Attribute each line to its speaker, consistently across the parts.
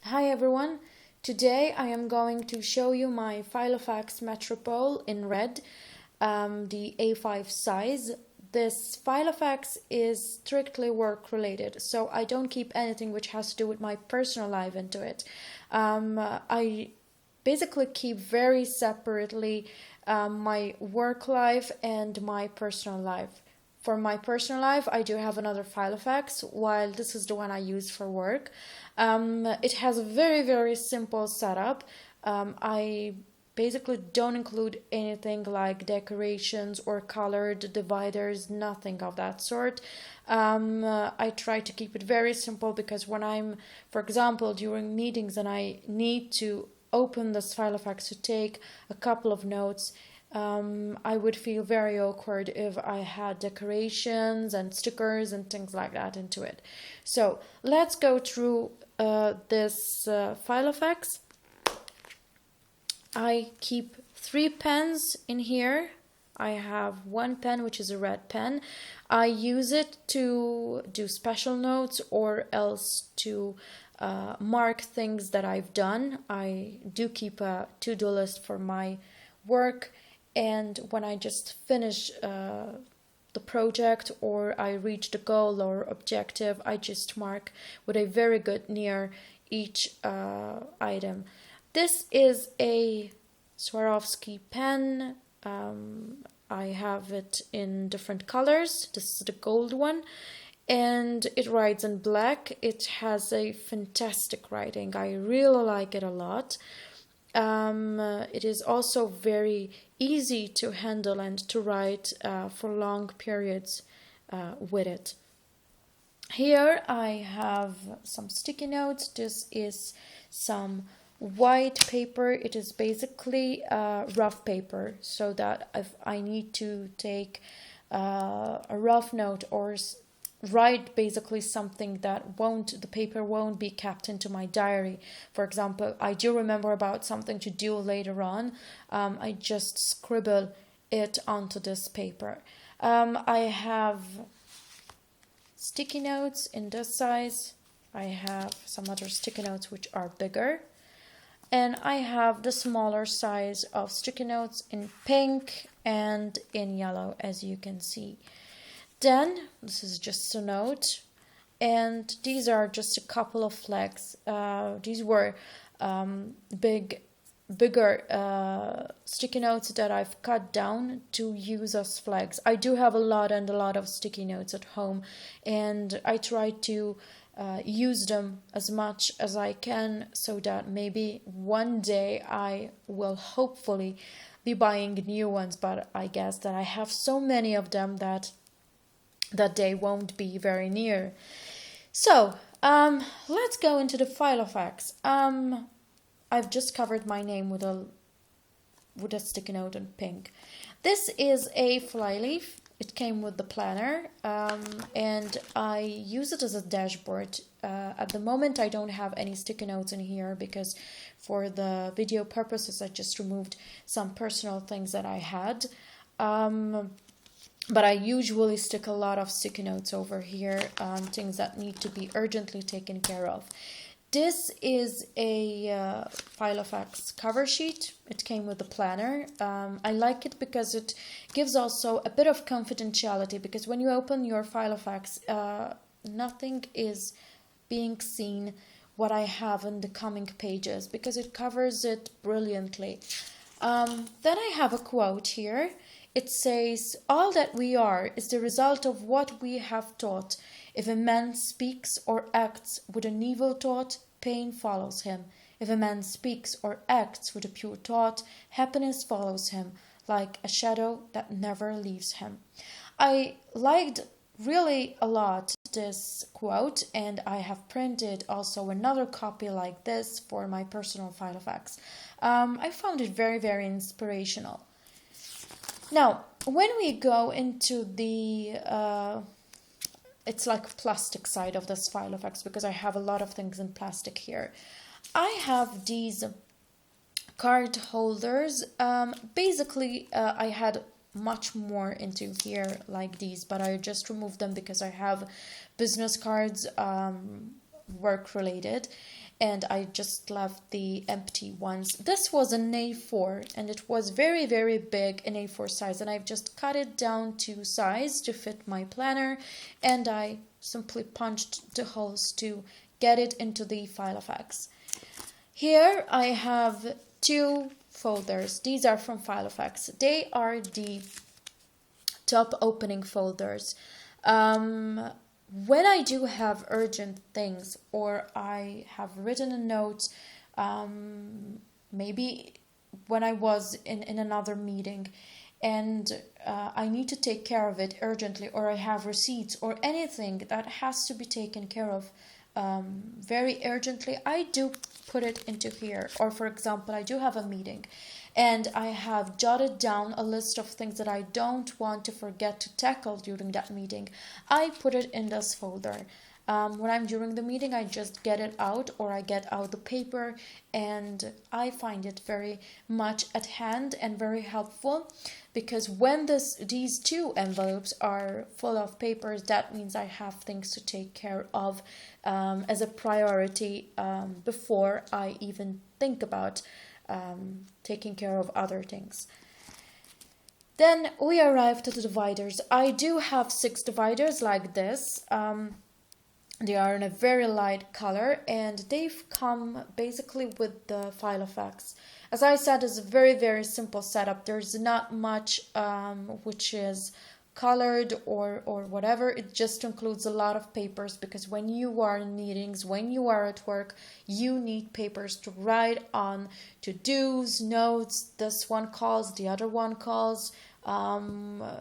Speaker 1: Hi everyone, today I am going to show you my Filofax Metropol in red, the A5 size. This Filofax is strictly work related, so I don't keep anything which has to do with my personal life into it. I basically keep very separately my work life and my personal life. For my personal life, I do have another Filofax, while this is the one I use for work. It has a very simple setup. I basically don't include anything like decorations or colored dividers, nothing of that sort. I try to keep it very simple because when I'm, for example, during meetings and I need to open this Filofax to take a couple of notes, I would feel very awkward if I had decorations and stickers and things like that into it. So let's go through this Filofax. I keep 3 pens in here. I have 1 pen, which is a red pen. I use it to do special notes or else to mark things that I've done. I do keep a to-do list for my work, and when I just finish the project or I reach the goal or objective, I just mark with a very good near each item. This is a Swarovski pen. I have it in different colors. This is the gold one, and it writes in black. It has a fantastic writing. I really like it a lot. It is also very easy to handle and to write for long periods with it. Here I have some sticky notes. This is some white paper. It is basically rough paper, so that if I need to take a rough note or write basically something that the paper won't be kept into my diary. For example, I do remember about something to do later on. I just scribble it onto this paper. I have sticky notes in this size. I have some other sticky notes which are bigger. And I have the smaller size of sticky notes in pink and in yellow, as you can see. Then, this is just a note, and these are just a couple of flags. These were bigger sticky notes that I've cut down to use as flags. I do have a lot of sticky notes at home, and I try to use them as much as I can so that maybe one day I will hopefully be buying new ones, but I guess that I have so many of them that day won't be very near. So, let's go into the Filofax. I've just covered my name with a sticky note in pink. This is a flyleaf. It came with the planner, and I use it as a dashboard. At the moment, I don't have any sticky notes in here because for the video purposes, I just removed some personal things that I had. But I usually stick a lot of sticky notes over here, things that need to be urgently taken care of. This is a Filofax cover sheet. It came with the planner. I like it because it gives also a bit of confidentiality, because when you open your Filofax, nothing is being seen what I have in the coming pages, because it covers it brilliantly. Then I have a quote here. It says, "All that we are is the result of what we have taught. If a man speaks or acts with an evil thought, pain follows him. If a man speaks or acts with a pure thought, happiness follows him, like a shadow that never leaves him." I liked really a lot this quote, and I have printed also another copy like this for my personal Filofax. I found it very inspirational. Now, when we go into the, it's like plastic side of this Filofax, because I have a lot of things in plastic here. I have these card holders. Basically, I had much more into here like these, but I just removed them because I have business cards, work related. and I just left the empty ones. This was an A4 and it was very, very big in A4 size, and I've just cut it down to size to fit my planner, and I simply punched the holes to get it into the Filofax. Here I have two folders. These are from Filofax. They are the top opening folders. When I do have urgent things, or I have written a note, maybe when I was in another meeting and I need to take care of it urgently, or I have receipts or anything that has to be taken care of very urgently, I do put it into here. Or for example, I do have a meeting and I have jotted down a list of things that I don't want to forget to tackle during that meeting. I put it in this folder. When I'm during the meeting, I just get it out, or I get out the paper, and I find it very much at hand and very helpful, because when these two envelopes are full of papers, that means I have things to take care of as a priority before I even think about taking care of other things. Then we arrived at the dividers. I do have 6 dividers like this. They are in a very light color, and they've come basically with the Filofax. As I said, it's a very, very simple setup. There's not much which is colored or whatever. It just includes a lot of papers, because when you are in meetings, when you are at work, you need papers to write on, to-dos, notes. This one calls, the other one calls.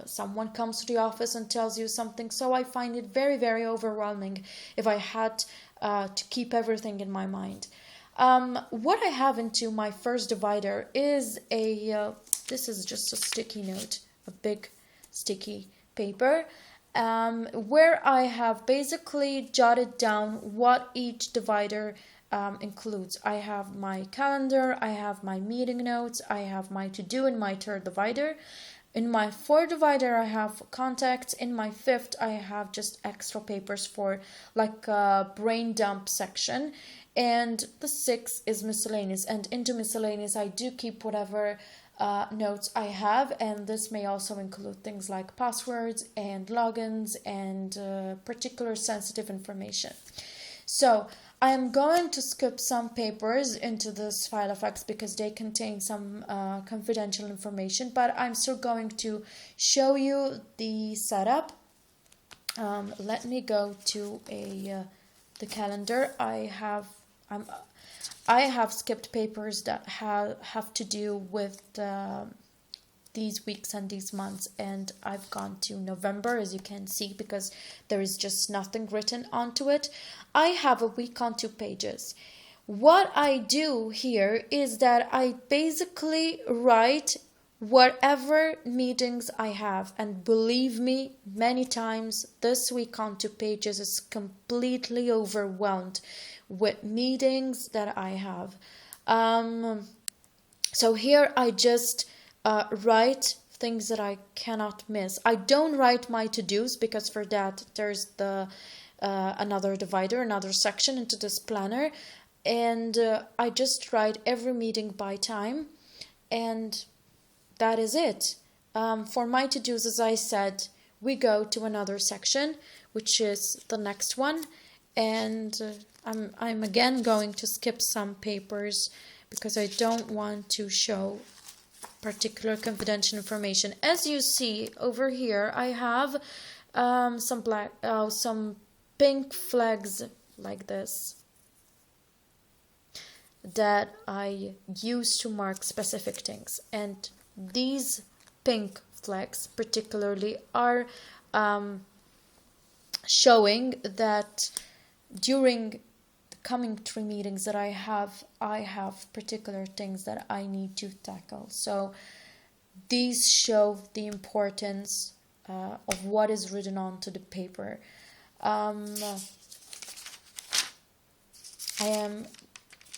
Speaker 1: Someone comes to the office and tells you something. So I find it very, very overwhelming if I had to keep everything in my mind. What I have into my first divider is this is just a sticky note, a big sticky paper, where I have basically jotted down what each divider includes. I have my calendar, I have my meeting notes, I have my to-do in my third divider. In my fourth divider, I have contacts. In my fifth, I have just extra papers for like a brain dump section. And the sixth is miscellaneous. And into miscellaneous, I do keep whatever notes I have. And this may also include things like passwords and logins and particular sensitive information. So I am going to skip some papers into this Filofax because they contain some confidential information, but I'm still going to show you the setup. Let me go to the calendar. I have skipped papers that have to do with these weeks and these months, and I've gone to November, as you can see, because there is just nothing written onto it. I have a week on 2 pages. What I do here is that I basically write whatever meetings I have, and believe me, many times this week on 2 pages is completely overwhelmed with meetings that I have. So here I just write things that I cannot miss. I don't write my to-dos, because for that there's another divider, another section into this planner, and I just write every meeting by time, and that is it. For my to-dos, as I said, we go to another section, which is the next one, and I'm again going to skip some papers because I don't want to show particular confidential information. As you see over here, I have some pink flags like this that I use to mark specific things, and these pink flags particularly are showing that during coming 3 meetings that I have particular things that I need to tackle. So these show the importance of what is written onto the paper. I am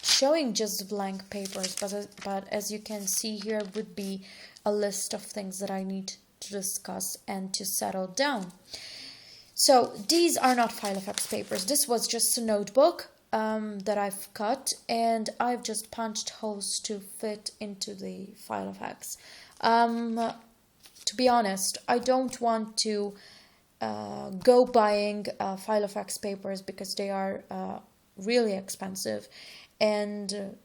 Speaker 1: showing just blank papers, but as you can see here would be a list of things that I need to discuss and to settle down. So these are not Filofax papers. This was just a notebook that I've cut, and I've just punched holes to fit into the Filofax. To be honest, I don't want to go buying Filofax papers because they are really expensive, and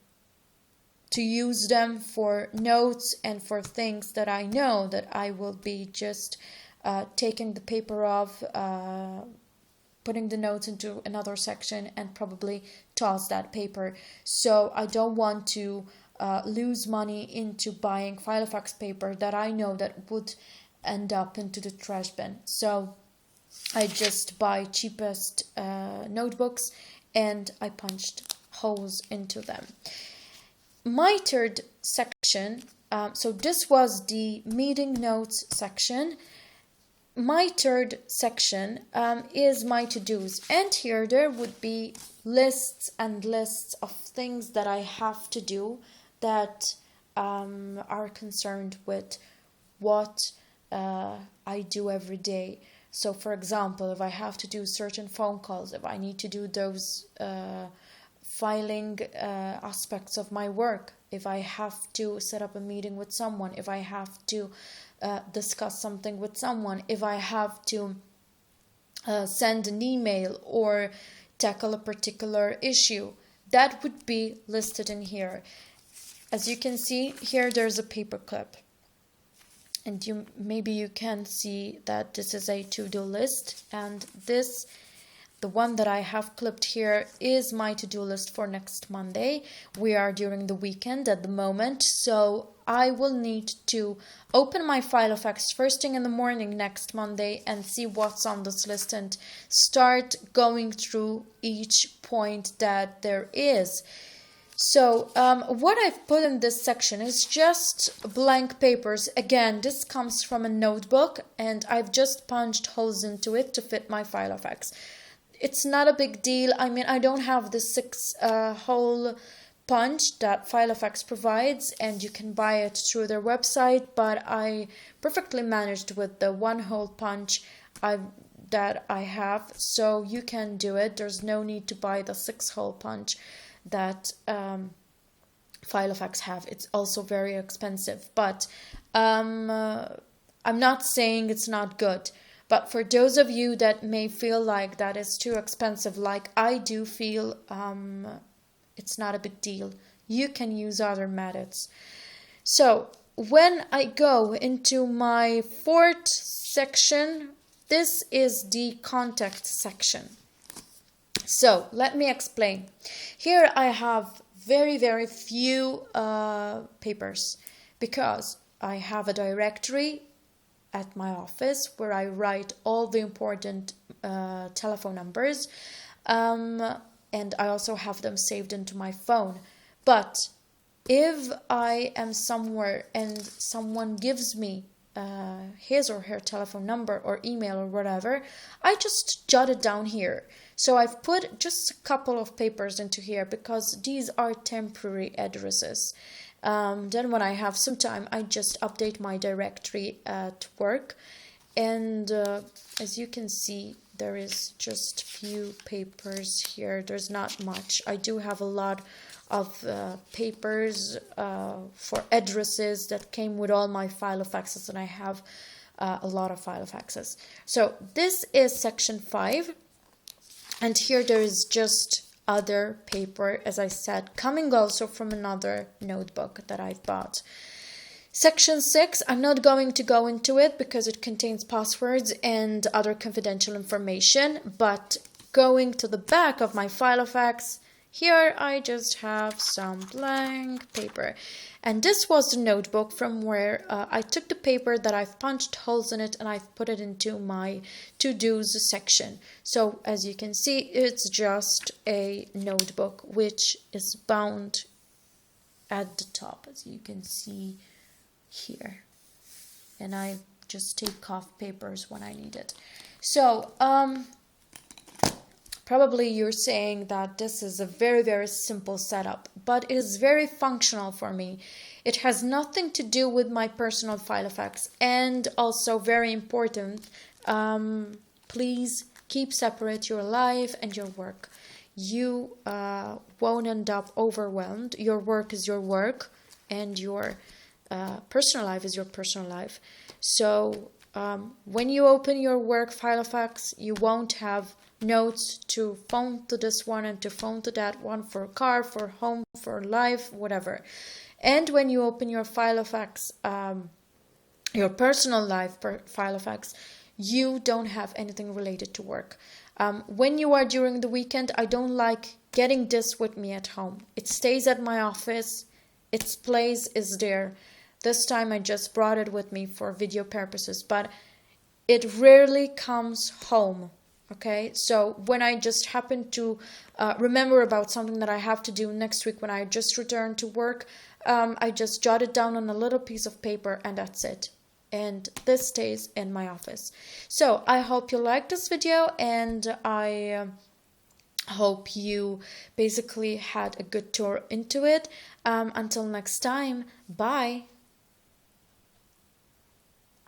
Speaker 1: to use them for notes and for things that I know that I will be just taking the paper off, putting the notes into another section, and probably toss that paper. So I don't want to lose money into buying Filofax paper that I know that would end up into the trash bin. So I just buy cheapest notebooks, and I punched holes into them. My third section, so this was the meeting notes section. My third section is my to-dos, and here there would be lists and lists of things that I have to do that are concerned with what I do every day. So for example, if I have to do certain phone calls, if I need to do those filing aspects of my work, if I have to set up a meeting with someone, if I have to discuss something with someone, if I have to send an email or tackle a particular issue, that would be listed in here. As you can see here, there's a paper clip, and maybe you can see that this is a to-do list, and this, the one that I have clipped here, is my to-do list for next Monday. We are during the weekend at the moment, so I will need to open my Filofax first thing in the morning next Monday and see what's on this list and start going through each point that there is. So what I've put in this section is just blank papers. Again, this comes from a notebook, and I've just punched holes into it to fit my Filofax. It's not a big deal. I mean, I don't have the 6-hole punch that Filofax provides, and you can buy it through their website, but I perfectly managed with the 1-hole punch that I have, so you can do it. There's no need to buy the 6-hole punch that Filofax have. It's also very expensive, but I'm not saying it's not good. But for those of you that may feel like that is too expensive, like I do feel, it's not a big deal. You can use other methods. So when I go into my fourth section, this is the contact section. So let me explain. Here I have very, very few papers because I have a directory at my office where I write all the important telephone numbers, and I also have them saved into my phone. But if I am somewhere and someone gives me his or her telephone number or email or whatever, I just jot it down here. So I've put just a couple of papers into here because these are temporary addresses. Then when I have some time, I just update my directory at work. And as you can see, there is just few papers here. There's not much. I do have a lot of papers for addresses that came with all my Filofaxes, and I have a lot of Filofaxes. So this is section 5. And here there is just other paper, as I said, coming also from another notebook that I've bought. Section 6, I'm not going to go into it because it contains passwords and other confidential information, but going to the back of my Filofax, here I just have some blank paper. And this was the notebook from where I took the paper that I've punched holes in it and I've put it into my to-dos section. So as you can see, it's just a notebook which is bound at the top, as you can see here. And I just take off papers when I need it. So, probably you're saying that this is a very, very simple setup, but it is very functional for me. It has nothing to do with my personal Filofax, and also very important, please keep separate your life and your work. you won't end up overwhelmed. Your work is your work, and your personal life is your personal life. So when you open your work Filofax, you won't have notes to phone to this one and to phone to that one, for car, for home, for life, whatever. And when you open your Filofax, your personal life Filofax, you don't have anything related to work. When you are during the weekend, I don't like getting this with me at home. It stays at my office. Its place is there. This time I just brought it with me for video purposes, but it rarely comes home. Okay, so when I just happen to remember about something that I have to do next week when I just return to work, I just jot it down on a little piece of paper, and that's it. And this stays in my office. So I hope you liked this video, and I hope you basically had a good tour into it. Until next time, bye.